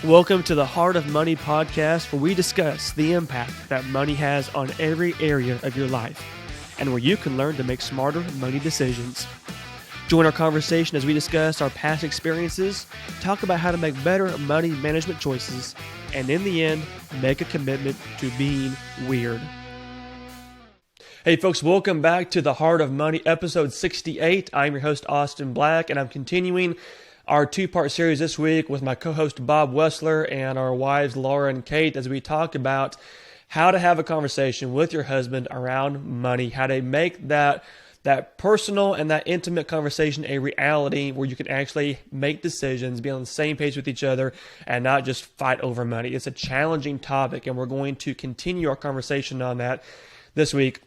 Welcome to the Heart of Money podcast, where we discuss the impact that money has on every area of your life and where you can learn to make smarter money decisions. Join our conversation as we discuss our past experiences, talk about how to make better money management choices, and in the end, make a commitment to being weird. Hey folks, welcome back to the Heart of Money, episode 68. I'm your host, Austin Black, and I'm continuing our two-part series this week with my co-host Bob Wessler and our wives Laura and Kate as we talk about how to have a conversation with your husband around money, how to make that personal and that intimate conversation a reality where you can actually make decisions, be on the same page with each other, and not just fight over money. It's a challenging topic, and we're going to continue our conversation on that this week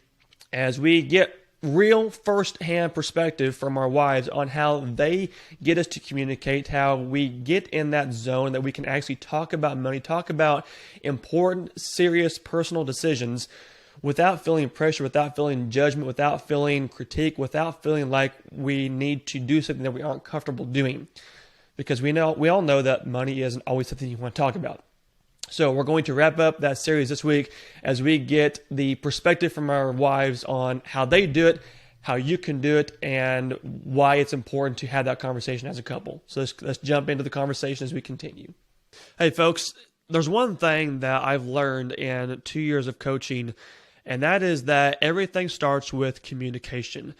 as we get real first-hand perspective from our wives on how they get us to communicate, how we get in that zone that we can actually talk about money, talk about important, serious, personal decisions without feeling pressure, without feeling judgment, without feeling critique, without feeling like we need to do something that we aren't comfortable doing. Because we all know that money isn't always something you want to talk about. So we're going to wrap up that series this week as we get the perspective from our wives on how they do it, how you can do it, and why it's important to have that conversation as a couple. So let's jump into the conversation as we continue. Hey folks, there's one thing that I've learned in 2 years of coaching, and that is that everything starts with communication.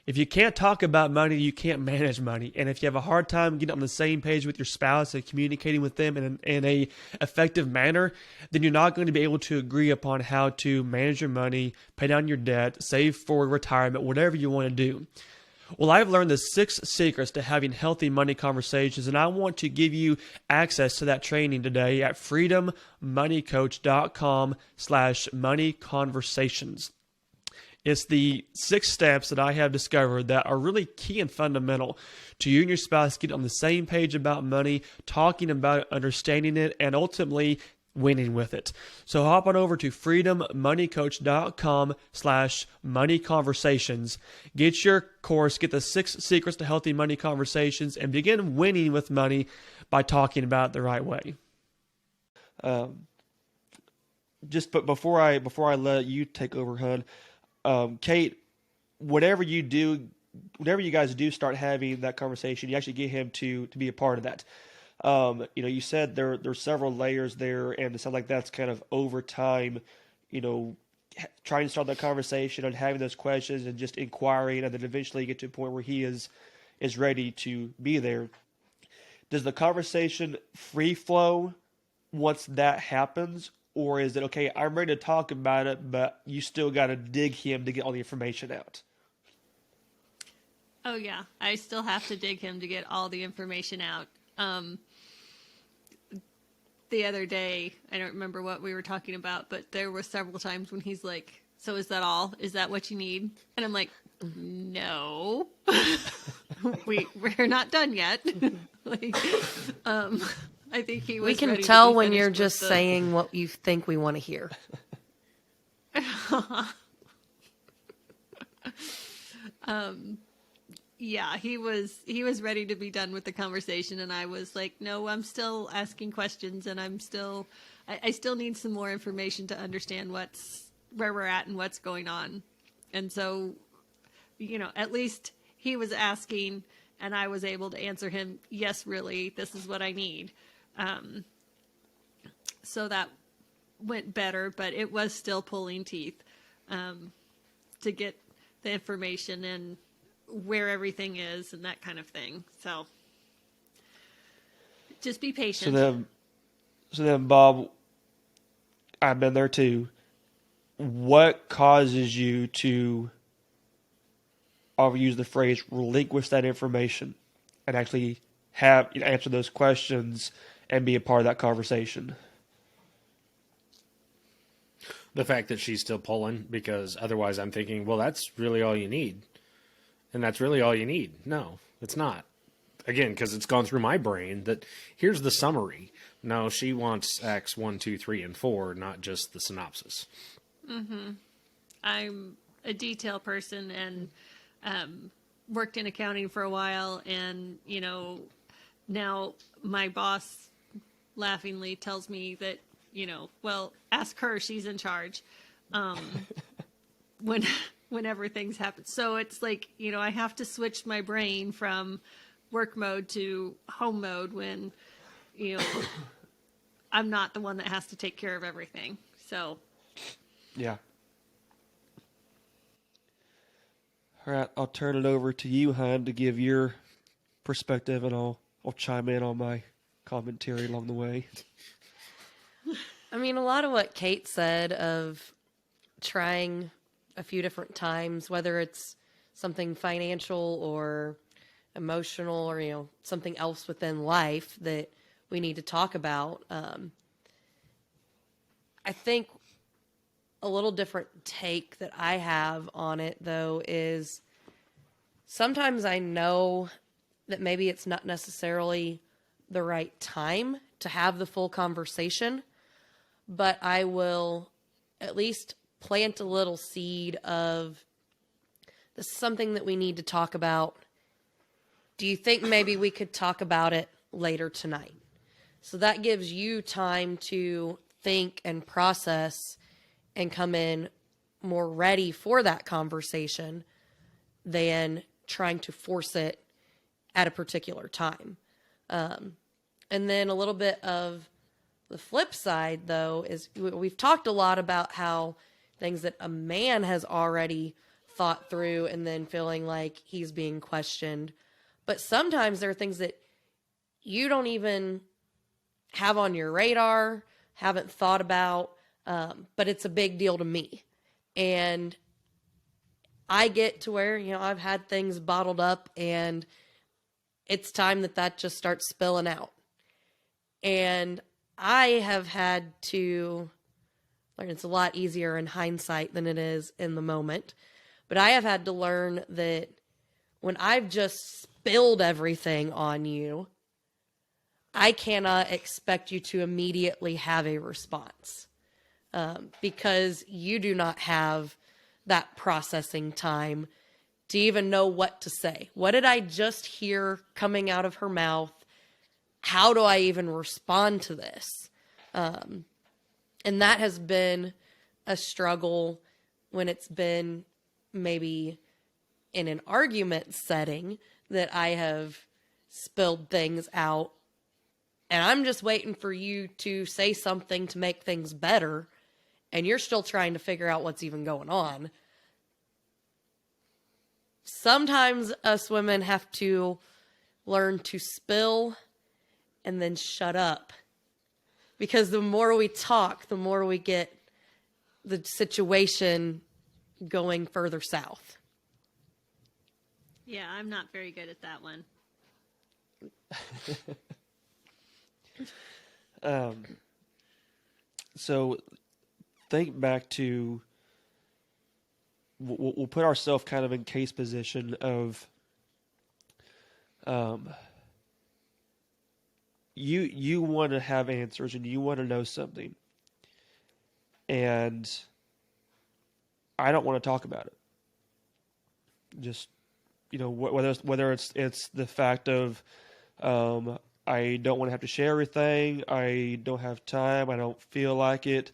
If you can't talk about money, you can't manage money. And if you have a hard time getting on the same page with your spouse and communicating with them in a effective manner, then you're not going to be able to agree upon how to manage your money, pay down your debt, save for retirement, whatever you want to do. Well, I've learned the 6 secrets to having healthy money conversations, and I want to give you access to that training today at freedommoneycoach.com/moneyconversations. It's the 6 steps that I have discovered that are really key and fundamental to you and your spouse getting on the same page about money, talking about it, understanding it, and ultimately winning with it. So hop on over to freedommoneycoach.com/moneyconversations. Get your course, get the 6 secrets to healthy money conversations, and begin winning with money by talking about it the right way. But before I let you take over, hon, Kate, whatever you guys do start having that conversation, you actually get him to be a part of that. You said there's several layers there, and it sounds like that's kind of over time, trying to start that conversation and having those questions and just inquiring, and then eventually get to a point where he is ready to be there. Does the conversation free flow once that happens? Or is it, okay, I'm ready to talk about it, but you still got to dig him to get all the information out? Oh, yeah. I still have to dig him to get all the information out. The other day, I don't remember what we were talking about, but there were several times when he's like, so is that all? Is that what you need? And I'm like, no. We're not done yet. I think he was. We can tell when you're just saying what you think we want to hear. Yeah, he was ready to be done with the conversation, and I was like, no, I'm still asking questions, and I still need some more information to understand where we're at and what's going on. And so, at least he was asking, and I was able to answer him, yes, really, this is what I need. So that went better, but it was still pulling teeth to get the information and where everything is and that kind of thing. So just be patient. So then, Bob, I've been there too. What causes you to, I'll use the phrase, relinquish that information and actually answer those questions and be a part of that conversation? The fact that she's still pulling, because otherwise I'm thinking, well, that's really all you need. And that's really all you need. No, it's not. Again, because it's gone through my brain that here's the summary. No, she wants X 1, 2, 3, and 4, not just the synopsis. Mm-hmm. I'm a detail person and worked in accounting for a while, and now my boss laughingly tells me that, well, ask her, she's in charge. When whenever things happen. So it's like, I have to switch my brain from work mode to home mode when, I'm not the one that has to take care of everything. So Yeah. All right, I'll turn it over to you, Hun, to give your perspective, and I'll chime in on my commentary along the way. I mean, a lot of what Kate said of trying a few different times, whether it's something financial or emotional or, something else within life that we need to talk about. I think a little different take that I have on it, though, is sometimes I know that maybe it's not necessarily the right time to have the full conversation, but I will at least plant a little seed of, this is something that we need to talk about. Do you think maybe we could talk about it later tonight? So that gives you time to think and process and come in more ready for that conversation than trying to force it at a particular time. And then a little bit of the flip side, though, is we've talked a lot about how things that a man has already thought through and then feeling like he's being questioned. But sometimes there are things that you don't even have on your radar, haven't thought about, but it's a big deal to me. And I get to where, I've had things bottled up and it's time that just starts spilling out. And I have had to learn, it's a lot easier in hindsight than it is in the moment, but I have had to learn that when I've just spilled everything on you, I cannot expect you to immediately have a response, because you do not have that processing time to even know what to say. What did I just hear coming out of her mouth? How do I even respond to this? And that has been a struggle when it's been maybe in an argument setting that I have spilled things out. And I'm just waiting for you to say something to make things better, and you're still trying to figure out what's even going on. Sometimes us women have to learn to spill and then shut up. Because the more we talk, the more we get the situation going further south. Yeah, I'm not very good at that one. So think back to, we'll put ourselves kind of in case position of, you want to have answers and you want to know something, and I don't want to talk about it. Just, whether it's the fact of, I don't want to have to share everything, I don't have time, I don't feel like it,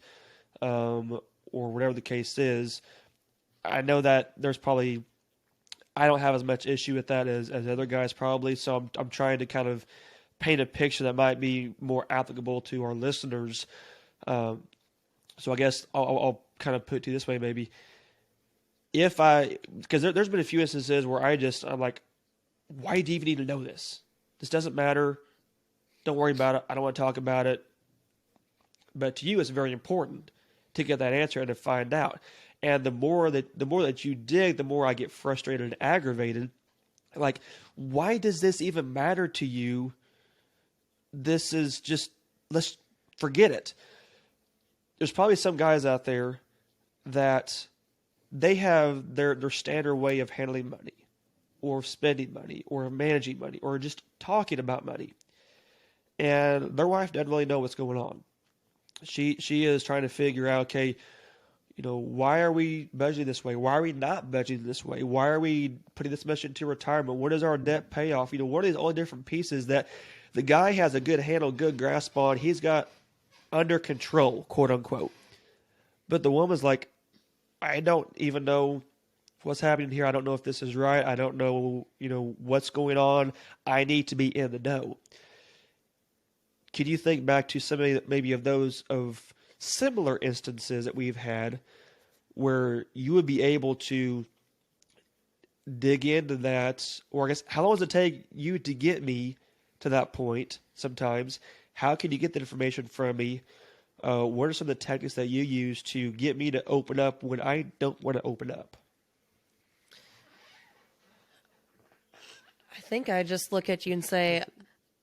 or whatever the case is. I know that there's probably, I don't have as much issue with that as other guys probably, so I'm trying to kind of paint a picture that might be more applicable to our listeners. So I guess I'll kind of put it to you this way, maybe. Because there's been a few instances where I'm like, why do you even need to know this? This doesn't matter. Don't worry about it. I don't want to talk about it. But to you, it's very important to get that answer and to find out. And the more that you dig, the more I get frustrated and aggravated. Like, why does this even matter to you? This is just, let's forget it. There's probably some guys out there that they have their standard way of handling money, or spending money, or managing money, or just talking about money. And their wife doesn't really know what's going on. She is trying to figure out, okay, why are we budgeting this way? Why are we not budgeting this way? Why are we putting this much into retirement? What is our debt payoff? What are these all different pieces that the guy has a good handle, good grasp on. He's got under control, quote unquote. But the woman's like, I don't even know what's happening here. I don't know if this is right. I don't know, what's going on. I need to be in the know. Can you think back to some maybe of those of similar instances that we've had where you would be able to dig into that, or I guess, how long does it take you to get me to that point sometimes? How can you get the information from me? What are some of the tactics that you use to get me to open up when I don't want to open up? I think I just look at you and say,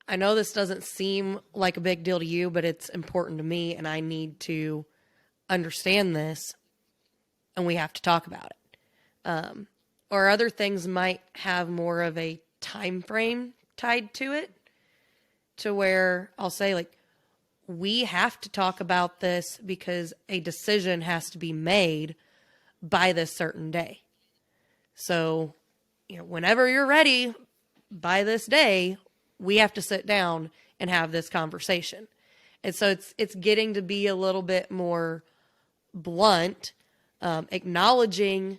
I know this doesn't seem like a big deal to you, but it's important to me, and I need to understand this, and we have to talk about it. Or other things might have more of a time frame tied to it, to where I'll say, like, we have to talk about this because a decision has to be made by this certain day. So, whenever you're ready by this day, we have to sit down and have this conversation. And so it's getting to be a little bit more blunt, acknowledging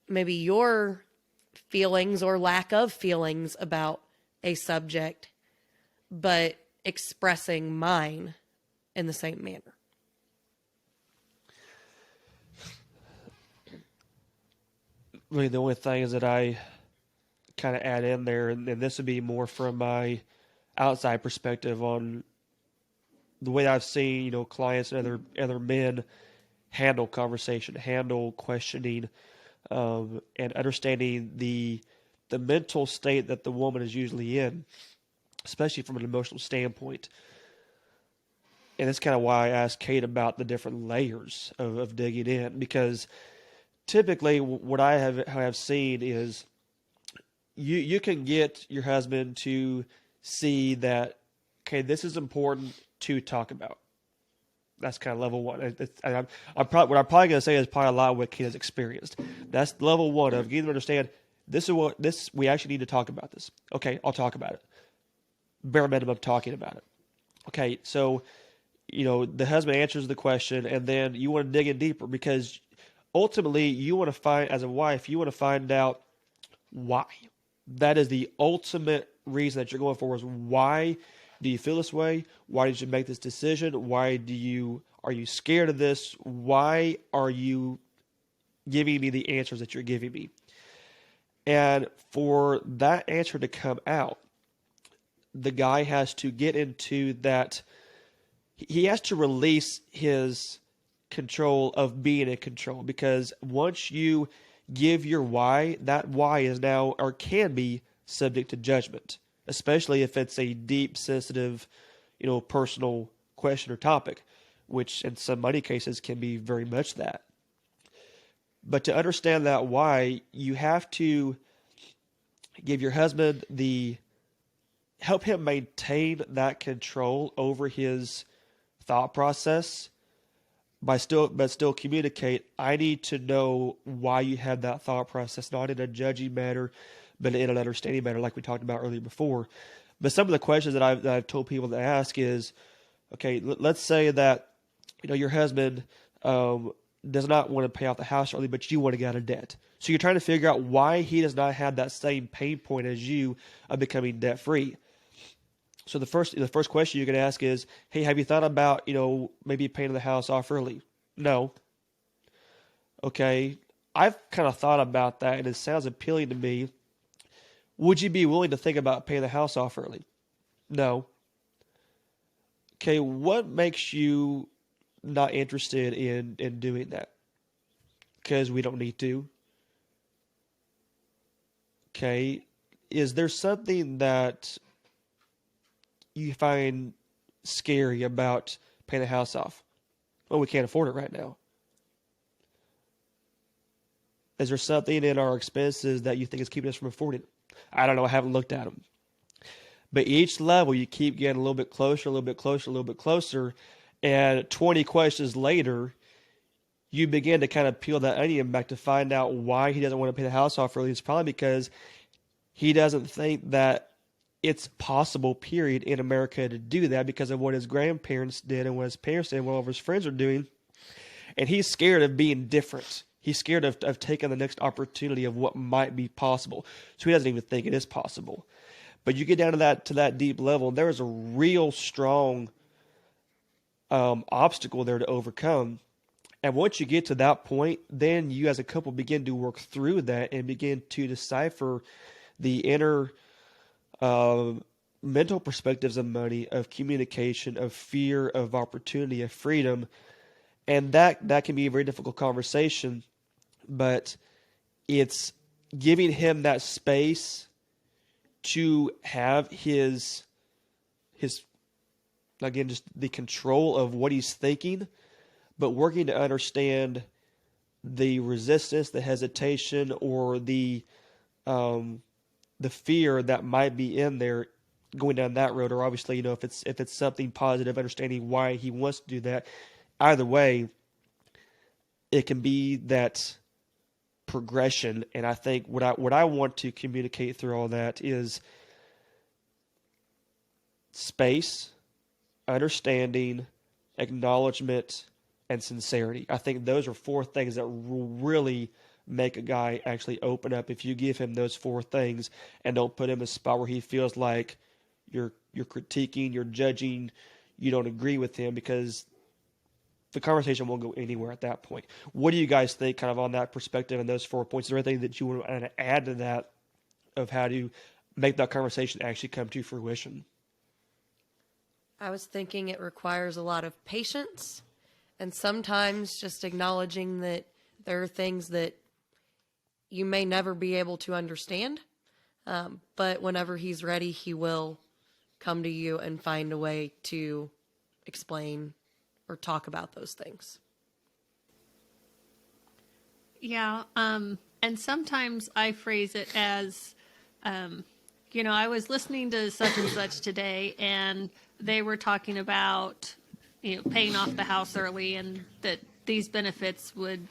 maybe your feelings or lack of feelings about a subject, but expressing mine in the same manner. I mean, the only thing is that I kind of add in there, and this would be more from my outside perspective on the way I've seen, clients and other men handle conversation, handle questioning, and understanding the mental state that the woman is usually in, especially from an emotional standpoint. And that's kind of why I asked Kate about the different layers of digging in, because typically what I have seen is you can get your husband to see that, okay, this is important to talk about. That's kind of level one. What I'm probably going to say is probably a lot of what Kate has experienced. That's level one of getting them to understand we actually need to talk about this. Okay, I'll talk about it. Bare minimum talking about it. Okay, so the husband answers the question, and then you want to dig in deeper, because ultimately you want to find, as a wife, you want to find out why. That is the ultimate reason that you're going for, is why do you feel this way? Why did you make this decision? Are you scared of this? Why are you giving me the answers that you're giving me? And for that answer to come out, the guy has to get into that. He has to release his control of being in control, because once you give your why, that why is now, or can be, subject to judgment, especially if it's a deep, sensitive, personal question or topic, which in some money cases can be very much that. But to understand that why, you have to give your husband help him maintain that control over his thought process, but still communicate, I need to know why you had that thought process, not in a judging manner, but in an understanding manner, like we talked about earlier before. But some of the questions that I've told people to ask is, okay, let's say that your husband does not want to pay off the house early, but you want to get out of debt. So you're trying to figure out why he does not have that same pain point as you of becoming debt free. So the first question you can ask is, hey, have you thought about, maybe paying the house off early? No. Okay, I've kind of thought about that, and it sounds appealing to me. Would you be willing to think about paying the house off early? No. Okay, what makes you not interested in doing that? Because we don't need to. Okay, is there something that you find scary about paying the house off? Well, we can't afford it right now. Is there something in our expenses that you think is keeping us from affording it? I don't know. I haven't looked at them. But each level, you keep getting a little bit closer, a little bit closer, a little bit closer. And 20 questions later, you begin to kind of peel that onion back to find out why he doesn't want to pay the house off early. It's probably because he doesn't think that it's possible, period, in America to do that because of what his grandparents did and what his parents did and what all of his friends are doing. And he's scared of being different. He's scared of taking the next opportunity of what might be possible. So he doesn't even think it is possible. But you get down to that deep level, there is a real strong obstacle there to overcome. And once you get to that point, then you as a couple begin to work through that and begin to decipher the inner mental perspectives of money, of communication, of fear, of opportunity, of freedom. And that can be a very difficult conversation, but it's giving him that space to have his again, just the control of what he's thinking, but working to understand the resistance, the hesitation, or the fear that might be in there going down that road. Or obviously, if it's something positive, understanding why he wants to do that. Either way, it can be that progression. And I think what I want to communicate through all that is space, understanding, acknowledgement, and sincerity. I think those are 4 things that will really make a guy actually open up if you give him those 4 things and don't put him in a spot where he feels like you're critiquing, you're judging, you don't agree with him, because the conversation won't go anywhere at that point. What do you guys think kind of on that perspective and those 4 points? Is there anything that you want to add to that of how to make that conversation actually come to fruition? I was thinking it requires a lot of patience and sometimes just acknowledging that there are things that you may never be able to understand. But whenever he's ready, he will come to you and find a way to explain or talk about those things. Yeah. And sometimes I phrase it as, I was listening to such and such today, and they were talking about, paying off the house early and that these benefits would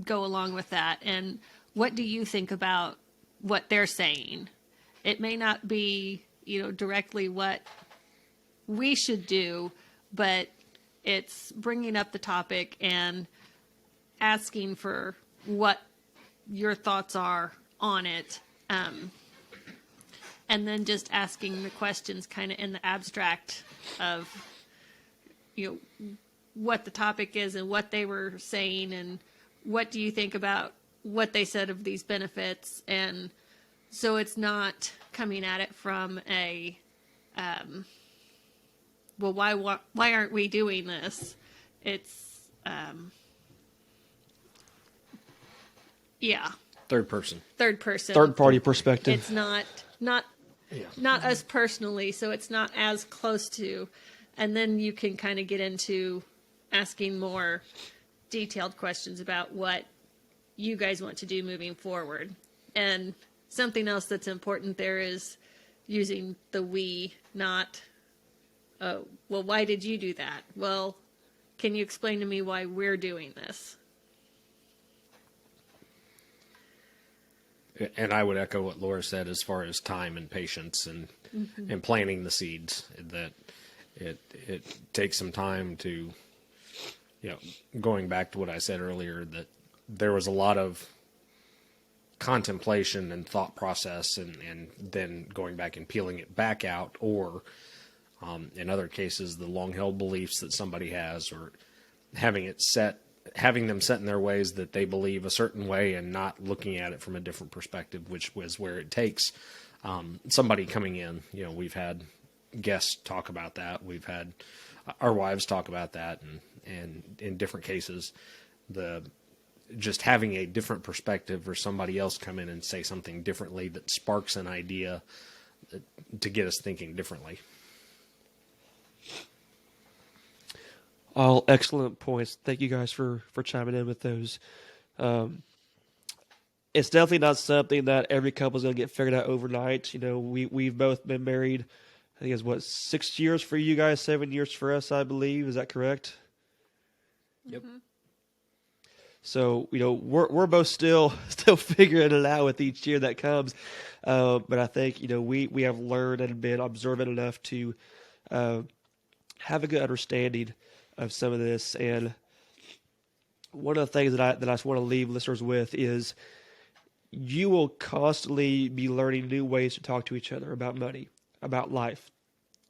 go along with that. And what do you think about what they're saying? It may not be, directly what we should do, but it's bringing up the topic and asking for what your thoughts are on it. And then just asking the questions kind of in the abstract of, what the topic is and what they were saying and what do you think about what they said of these benefits. And so it's not coming at it from a, well, why aren't we doing this? It's, Third person. third person. Third party perspective. It's not us personally, so it's not as close to. And then you can kind of get into asking more detailed questions about what you guys want to do moving forward. And something else that's important there is using the we, not, oh, well, why did you do that? Well, can you explain to me why we're doing this? And I would echo what Laura said as far as time and patience and and planting the seeds. That it takes some time to, going back to what I said earlier, that there was a lot of contemplation and thought process, and then going back and peeling it back out, or in other cases, the long-held beliefs that somebody has, or having them set in their ways that they believe a certain way and not looking at it from a different perspective, which was where it takes somebody coming in. We've had guests talk about that. We've had our wives talk about that, and in different cases, just having a different perspective or somebody else come in and say something differently that sparks an idea to get us thinking differently. All excellent points. Thank you guys for chiming in with those. It's definitely not something that every couple is going to get figured out overnight. We've both been married, I think it's 6 years for you guys, 7 years for us, I believe. Is that correct? Yep. So, we're both still figuring it out with each year that comes. But I think, we have learned and been observant enough to have a good understanding of some of this. And one of the things that I just want to leave listeners with is you will constantly be learning new ways to talk to each other about money, about life,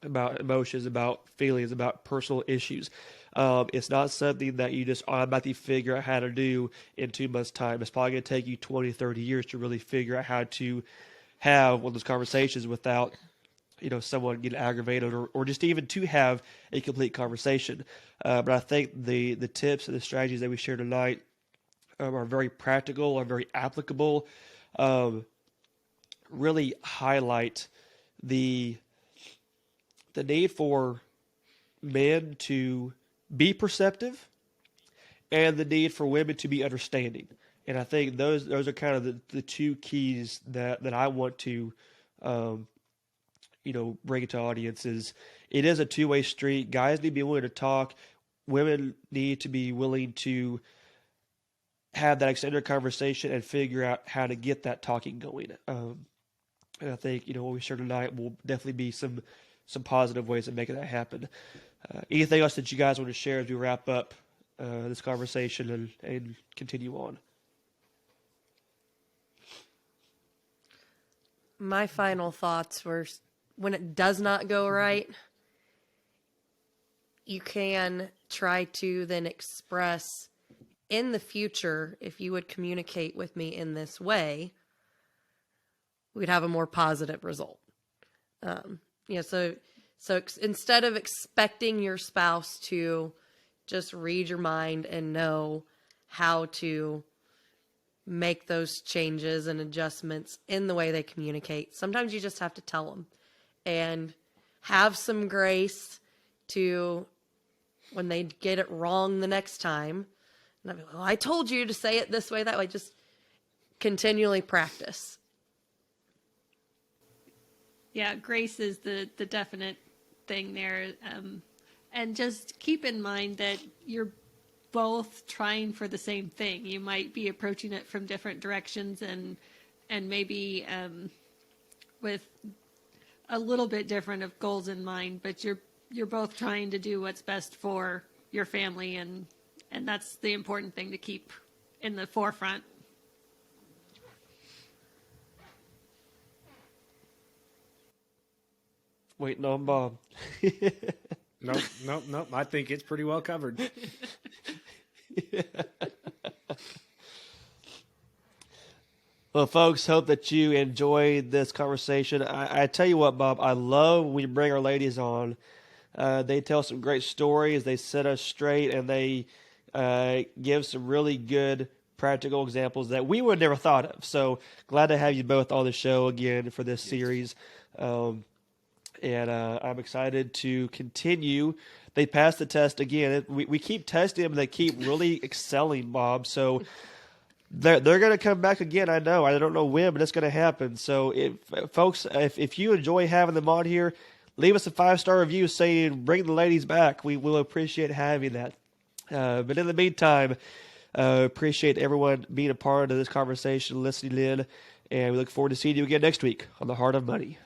about emotions, about feelings, about personal issues. It's not something that you just automatically figure out how to do in 2 months' time. It's probably going to take you 20, 30 years to really figure out how to have one of those conversations without, someone getting aggravated or just even to have a complete conversation. But I think the tips and the strategies that we share tonight are very practical, are very applicable, really highlight the need for men to be perceptive and the need for women to be understanding. And I think those are kind of the two keys that I want to, bring to audiences. It is a two-way street. Guys need to be willing to talk. Women need to be willing to have that extended conversation and figure out how to get that talking going. And I think, what we share tonight will definitely be some positive ways of making that happen. Anything else that you guys want to share as we wrap up this conversation and continue on? My final thoughts were, when it does not go right, you can try to then express, in the future, if you would communicate with me in this way, we'd have a more positive result. So instead of expecting your spouse to just read your mind and know how to make those changes and adjustments in the way they communicate, sometimes you just have to tell them and have some grace to when they get it wrong the next time. And I'll be like, well, I told you to say it this way, that way. Just continually practice. Yeah, grace is the definite thing there. And just keep in mind that you're both trying for the same thing. You might be approaching it from different directions and maybe with a little bit different of goals in mind, but you're both trying to do what's best for your family, and that's the important thing to keep in the forefront. Waiting on Bob. Nope. I think it's pretty well covered. Well, folks, hope that you enjoyed this conversation. I tell you what, Bob, I love when we bring our ladies on. They tell some great stories. They set us straight, and they give some really good practical examples that we would never thought of. So glad to have you both on the show again for this series. And I'm excited to continue. They passed the test again. We keep testing them. They keep really excelling, Bob. So they're going to come back again. I know. I don't know when, but it's going to happen. So, folks, if you enjoy having them on here, leave us a 5-star review saying bring the ladies back. We will appreciate having that. But in the meantime, appreciate everyone being a part of this conversation, listening in, and we look forward to seeing you again next week on The Heart of Money.